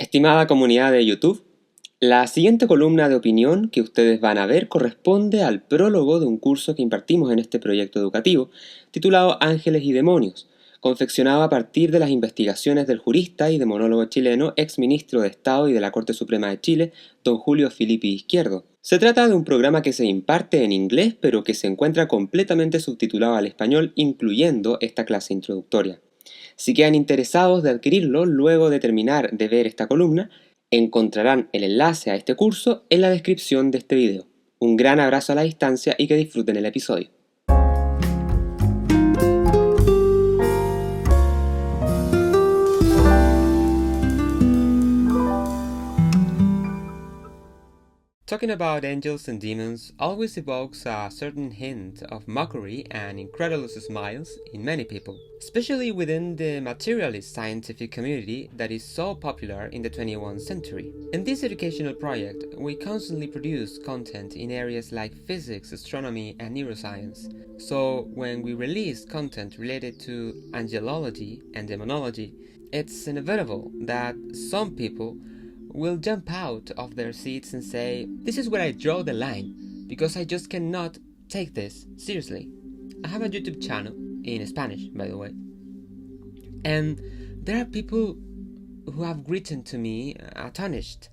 Estimada comunidad de YouTube, la siguiente columna de opinión que ustedes van a ver corresponde al prólogo de un curso que impartimos en este proyecto educativo, titulado Ángeles y Demonios, confeccionado a partir de las investigaciones del jurista y demonólogo chileno, ex ministro de Estado y de la Corte Suprema de Chile, don Julio Filippi Izquierdo. Se trata de un programa que se imparte en inglés, pero que se encuentra completamente subtitulado al español, incluyendo esta clase introductoria. Si quedan interesados de adquirirlo luego de terminar de ver esta columna, encontrarán el enlace a este curso en la descripción de este video. Un gran abrazo a la distancia y que disfruten el episodio. Talking about angels and demons always evokes a certain hint of mockery and incredulous smiles in many people, especially within the materialist scientific community that is so popular in the 21st century. In this educational project, we constantly produce content in areas like physics, astronomy, and neuroscience. So when we release content related to angelology and demonology, it's inevitable that some people will jump out of their seats and say, "This is where I draw the line, because I just cannot take this seriously." I have a YouTube channel, in Spanish by the way, and there are people who have written to me astonished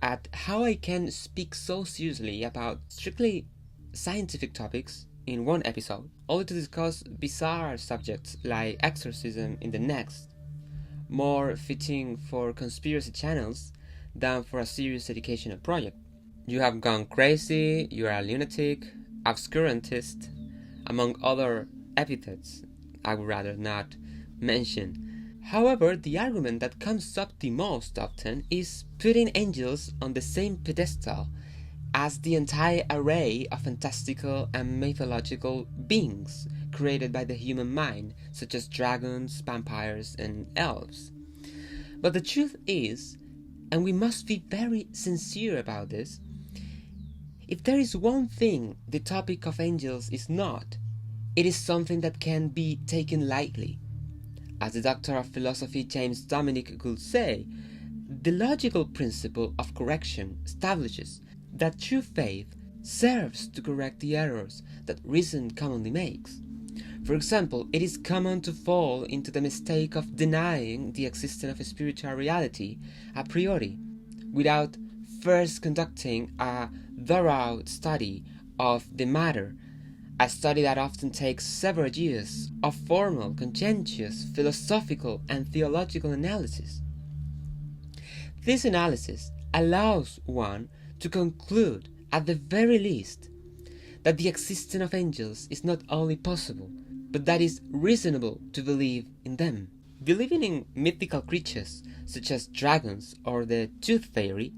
at how I can speak so seriously about strictly scientific topics in one episode, only to discuss bizarre subjects like exorcism in the next, more fitting for conspiracy channels than for a serious educational project. You have gone crazy, you are a lunatic, obscurantist, among other epithets I would rather not mention. However, the argument that comes up the most often is putting angels on the same pedestal as the entire array of fantastical and mythological beings created by the human mind, such as dragons, vampires, and elves. But the truth is, and we must be very sincere about this, if there is one thing the topic of angels is not, it is something that can be taken lightly. As the doctor of philosophy James Dominic could say, the logical principle of correction establishes that true faith serves to correct the errors that reason commonly makes. For example, it is common to fall into the mistake of denying the existence of a spiritual reality a priori, without first conducting a thorough study of the matter, a study that often takes several years of formal, conscientious, philosophical, and theological analysis. This analysis allows one to conclude, at the very least, that the existence of angels is not only possible, but that it's reasonable to believe in them. Believing in mythical creatures such as dragons or the tooth fairy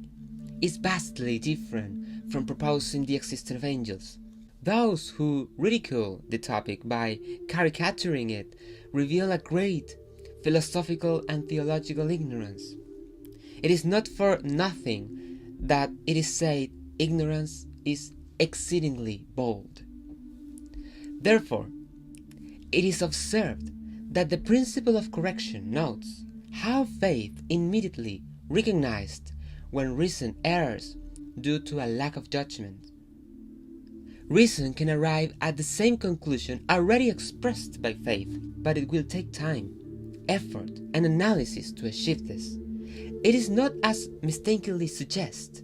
is vastly different from proposing the existence of angels. Those who ridicule the topic by caricaturing it reveal a great philosophical and theological ignorance. It is not for nothing that it is said ignorance is exceedingly bold. Therefore, it is observed that the principle of correction notes how faith immediately recognized when reason errs due to a lack of judgment. Reason can arrive at the same conclusion already expressed by faith, but it will take time, effort, and analysis to achieve this. It is not, as mistakenly suggests,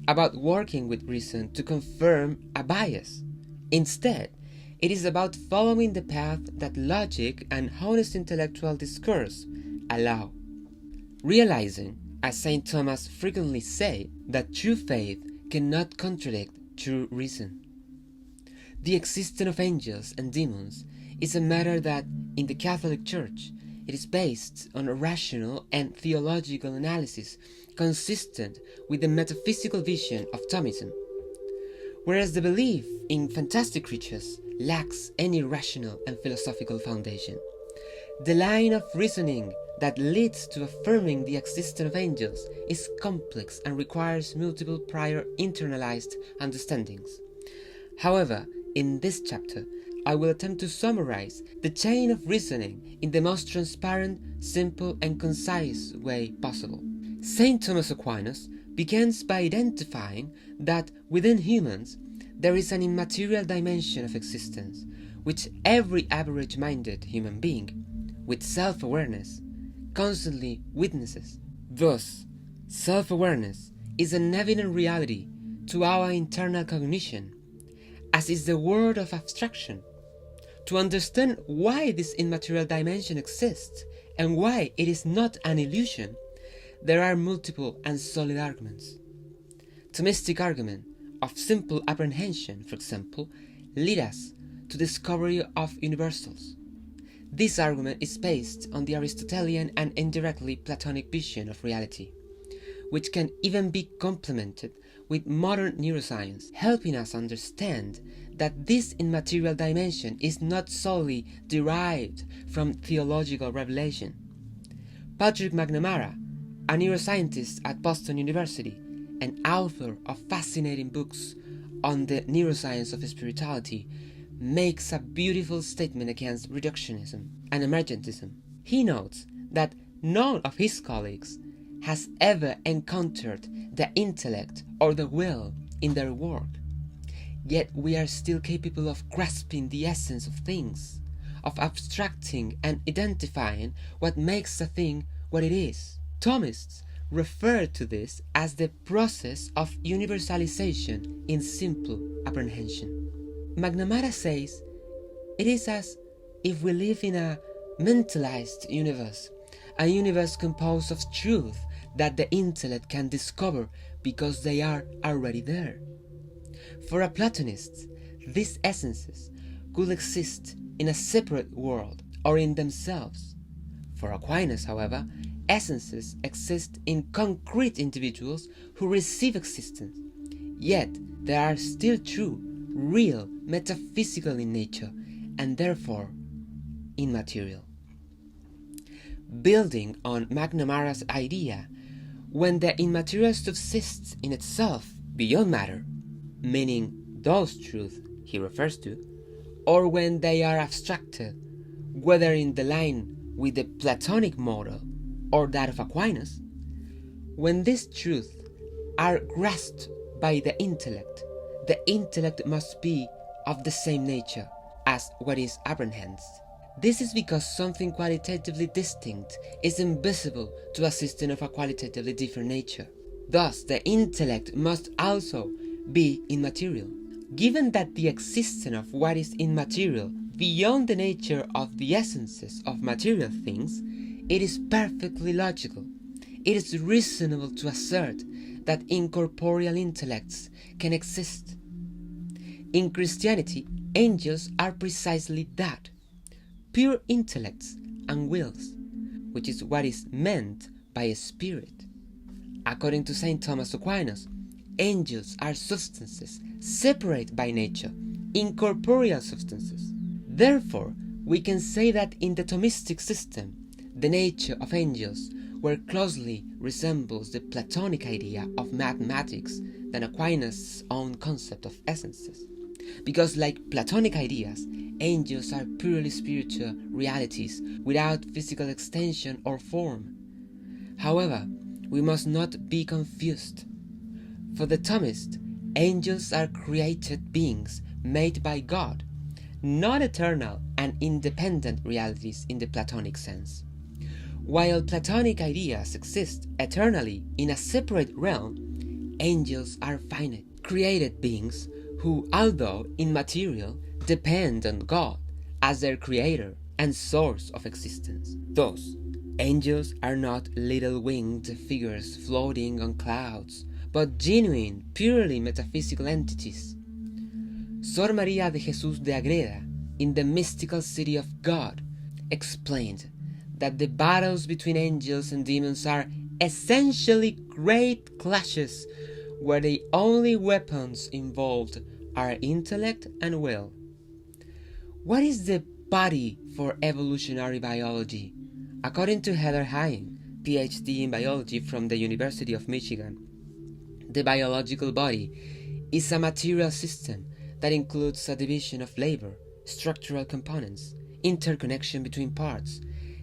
about working with reason to confirm a bias. Instead, it is about following the path that logic and honest intellectual discourse allow. Realizing, as St. Thomas frequently said, that true faith cannot contradict true reason. The existence of angels and demons is a matter that, in the Catholic Church, it is based on a rational and theological analysis consistent with the metaphysical vision of Thomism, whereas the belief in fantastic creatures lacks any rational and philosophical foundation. The line of reasoning that leads to affirming the existence of angels is complex and requires multiple prior internalized understandings. However, in this chapter, I will attempt to summarize the chain of reasoning in the most transparent, simple, and concise way possible, Saint Thomas Aquinas begins by identifying that within humans there is an immaterial dimension of existence which every average-minded human being, with self-awareness, constantly witnesses. Thus, self-awareness is an evident reality to our internal cognition, as is the world of abstraction. To understand why this immaterial dimension exists and why it is not an illusion, there are multiple and solid arguments. Thomistic argument of simple apprehension, for example, lead us to discovery of universals. This argument is based on the Aristotelian and indirectly Platonic vision of reality, which can even be complemented with modern neuroscience, helping us understand that this immaterial dimension is not solely derived from theological revelation. Patrick McNamara, a neuroscientist at Boston University and author of fascinating books on the neuroscience of spirituality, makes a beautiful statement against reductionism and emergentism. He notes that none of his colleagues has ever encountered the intellect or the will in their work. Yet we are still capable of grasping the essence of things, of abstracting and identifying what makes a thing what it is. Thomists refer to this as the process of universalization in simple apprehension. McNamara says, it is as if we live in a mentalized universe, a universe composed of truth that the intellect can discover because they are already there. For a Platonist, these essences could exist in a separate world or in themselves. For Aquinas, however, essences exist in concrete individuals who receive existence, yet they are still true, real, metaphysical in nature, and therefore immaterial. Building on McNamara's idea, when the immaterial subsists in itself beyond matter, meaning those truths he refers to, or when they are abstracted, whether in the line with the Platonic model or that of Aquinas, when these truths are grasped by the intellect must be of the same nature as what is apprehended. This is because something qualitatively distinct is invisible to a system of a qualitatively different nature. Thus, the intellect must also be immaterial. Given that the existence of what is immaterial beyond the nature of the essences of material things, it is perfectly logical. It is reasonable to assert that incorporeal intellects can exist. In Christianity, angels are precisely that, pure intellects and wills, which is what is meant by a spirit. According to Saint Thomas Aquinas, angels are substances separate by nature, incorporeal substances. Therefore, we can say that in the Thomistic system, the nature of angels more closely resembles the Platonic idea of mathematics than Aquinas' own concept of essences. Because like Platonic ideas, angels are purely spiritual realities without physical extension or form. However, we must not be confused. For the Thomist, angels are created beings made by God, not eternal and independent realities in the Platonic sense. While Platonic ideas exist eternally in a separate realm, angels are finite, created beings who, although immaterial, depend on God as their creator and source of existence. Thus, angels are not little winged figures floating on clouds, but genuine, purely metaphysical entities. Sor María de Jesús de Agreda, in The Mystical City of God, explained that the battles between angels and demons are essentially great clashes where the only weapons involved are intellect and will. What is the body for evolutionary biology? According to Heather Hine, PhD in biology from the University of Michigan, the biological body is a material system that includes a division of labor, structural components, interconnection between parts,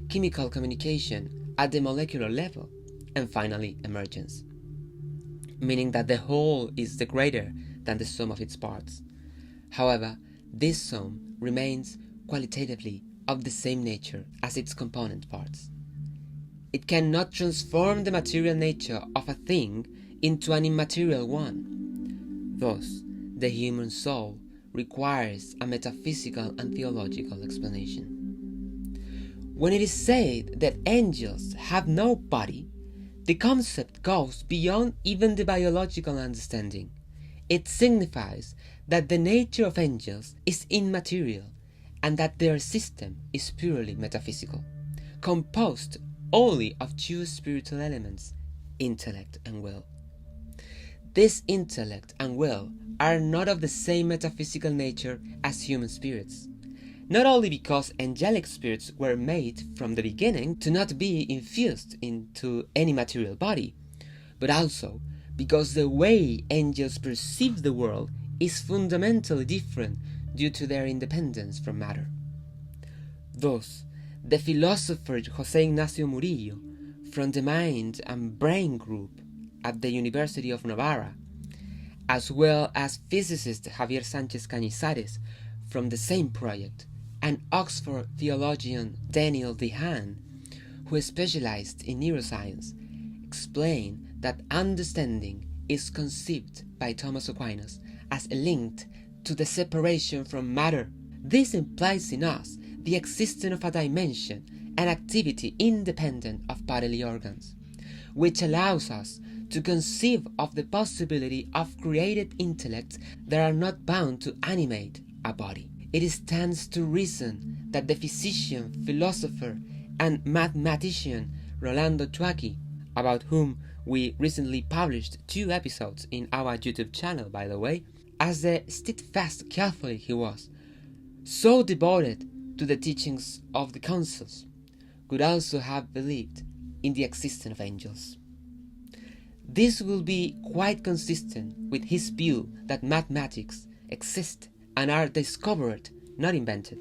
chemical communication at the molecular level, and finally emergence, meaning that the whole is the greater than the sum of its parts. However, this sum remains qualitatively of the same nature as its component parts. It cannot transform the material nature of a thing into an immaterial one. Thus, the human soul requires a metaphysical and theological explanation. When it is said that angels have no body, the concept goes beyond even the biological understanding. It signifies that the nature of angels is immaterial and that their system is purely metaphysical, composed only of two spiritual elements, intellect and will. This intellect and will are not of the same metaphysical nature as human spirits, not only because angelic spirits were made from the beginning to not be infused into any material body, but also because the way angels perceive the world is fundamentally different due to their independence from matter. Thus, the philosopher José Ignacio Murillo, from the Mind and Brain Group at the University of Navarra, as well as physicist Javier Sánchez Cañizares from the same project, and Oxford theologian Daniel Dehaene, who specialized in neuroscience, explain that understanding is conceived by Thomas Aquinas as linked to the separation from matter. This implies in us the existence of a dimension and activity independent of bodily organs, which allows us to conceive of the possibility of created intellects that are not bound to animate a body. It stands to reason that the physician, philosopher, and mathematician Rolando Chucky, about whom we recently published 2 episodes in our YouTube channel, by the way, as the steadfast Catholic he was, so devoted to the teachings of the councils, could also have believed in the existence of angels. This will be quite consistent with his view that mathematics exist and are discovered, not invented.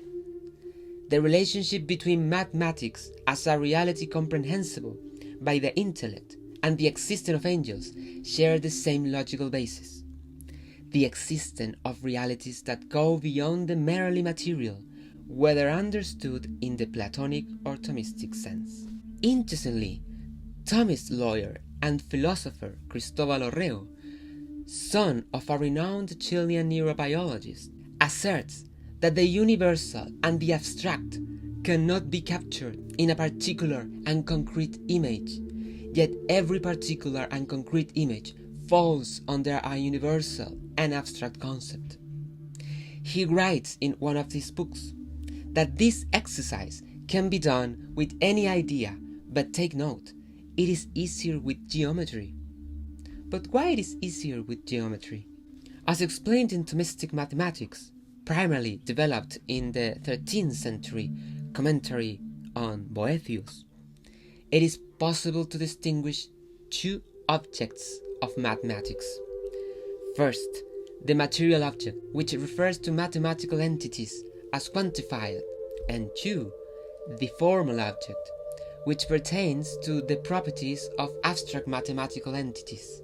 The relationship between mathematics as a reality comprehensible by the intellect and the existence of angels share the same logical basis: the existence of realities that go beyond the merely material, whether understood in the Platonic or Thomistic sense. Interestingly, Thomist lawyer and philosopher Cristóbal Orreo, son of a renowned Chilean neurobiologist, asserts that the universal and the abstract cannot be captured in a particular and concrete image, yet every particular and concrete image falls under a universal and abstract concept. He writes in one of his books that this exercise can be done with any idea, but take note, it is easier with geometry. But why it is easier with geometry? As explained in Thomistic mathematics, primarily developed in the 13th century commentary on Boethius, it is possible to distinguish 2 objects of mathematics. First, the material object, which refers to mathematical entities as quantified, and 2, the formal object, which pertains to the properties of abstract mathematical entities.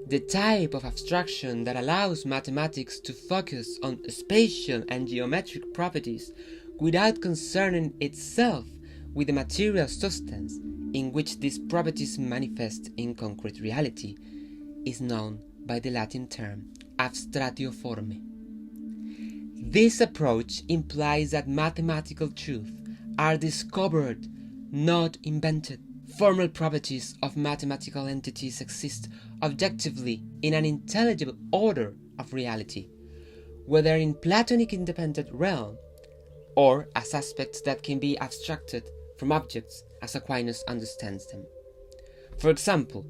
The type of abstraction that allows mathematics to focus on spatial and geometric properties without concerning itself with the material substance in which these properties manifest in concrete reality is known by the Latin term abstratio formae. This approach implies that mathematical truths are discovered, not invented. Formal properties of mathematical entities exist objectively in an intelligible order of reality, whether in Platonic independent realm or as aspects that can be abstracted from objects as Aquinas understands them. For example,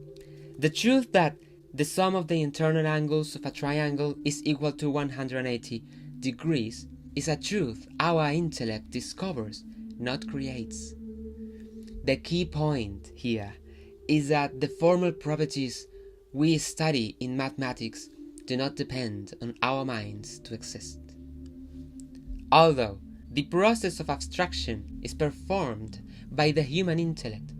the truth that the sum of the internal angles of a triangle is equal to 180 degrees is a truth our intellect discovers, not creates. The key point here is that the formal properties we study in mathematics do not depend on our minds to exist. Although the process of abstraction is performed by the human intellect,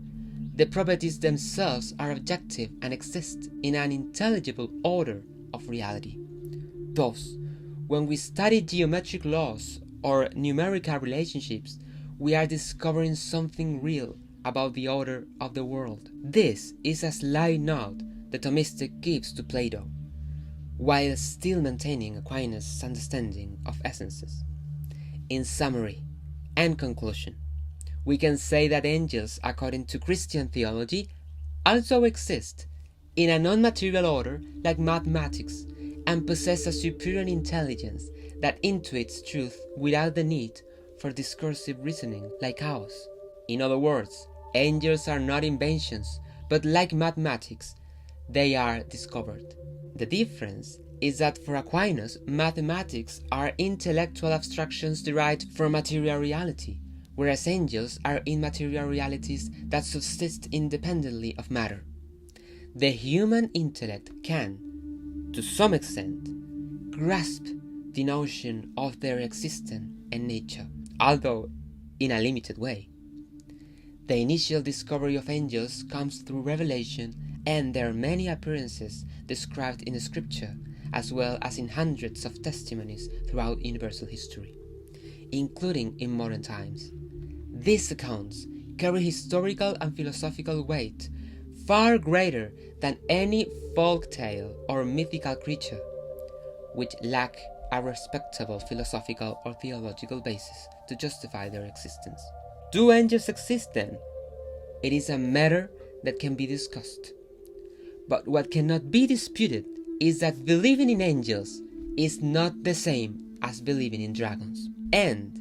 The properties themselves are objective and exist in an intelligible order of reality. Thus, when we study geometric laws or numerical relationships, we are discovering something real about the order of the world. This is a slight nod the Thomistic gives to Plato, while still maintaining Aquinas' understanding of essences. In summary and conclusion, we can say that angels, according to Christian theology, also exist in a non-material order like mathematics and possess a superior intelligence that intuits truth without the need for discursive reasoning like ours. In other words, angels are not inventions, but like mathematics, they are discovered. The difference is that for Aquinas, mathematics are intellectual abstractions derived from material reality, whereas angels are immaterial realities that subsist independently of matter. The human intellect can, to some extent, grasp the notion of their existence and nature, although in a limited way. The initial discovery of angels comes through revelation, and their many appearances described in Scripture, as well as in hundreds of testimonies throughout universal history, including in modern times. These accounts carry historical and philosophical weight far greater than any folk tale or mythical creature, which lack a respectable philosophical or theological basis to justify their existence. Do angels exist then? It is a matter that can be discussed. But what cannot be disputed is that believing in angels is not the same as believing in dragons. And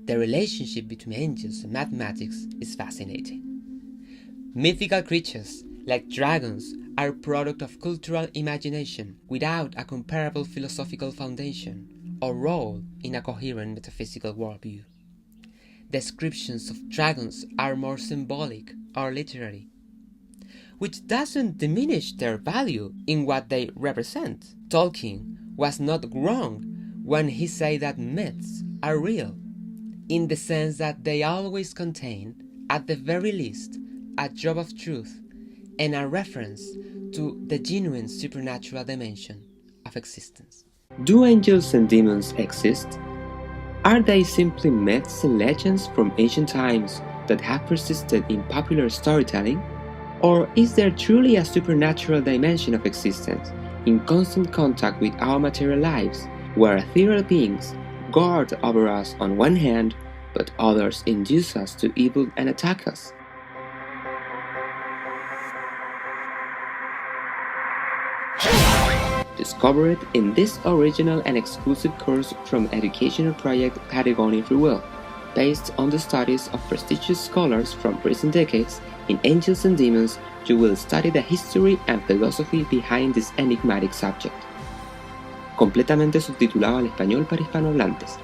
the relationship between angels and mathematics is fascinating. Mythical creatures like dragons are a product of cultural imagination without a comparable philosophical foundation or role in a coherent metaphysical worldview. Descriptions of dragons are more symbolic or literary, which doesn't diminish their value in what they represent. Tolkien was not wrong when he said that myths are real, in the sense that they always contain, at the very least, a drop of truth and a reference to the genuine supernatural dimension of existence. Do angels and demons exist? Are they simply myths and legends from ancient times that have persisted in popular storytelling? Or is there truly a supernatural dimension of existence in constant contact with our material lives, where ethereal beings guard over us on one hand, but others induce us to evil and attack us? Discover it in this original and exclusive course from educational project Patagonia Free Will, based on the studies of prestigious scholars from recent decades. In Angels and Demons, you will study the history and philosophy behind this enigmatic subject. Completamente subtitulado al español para hispanohablantes.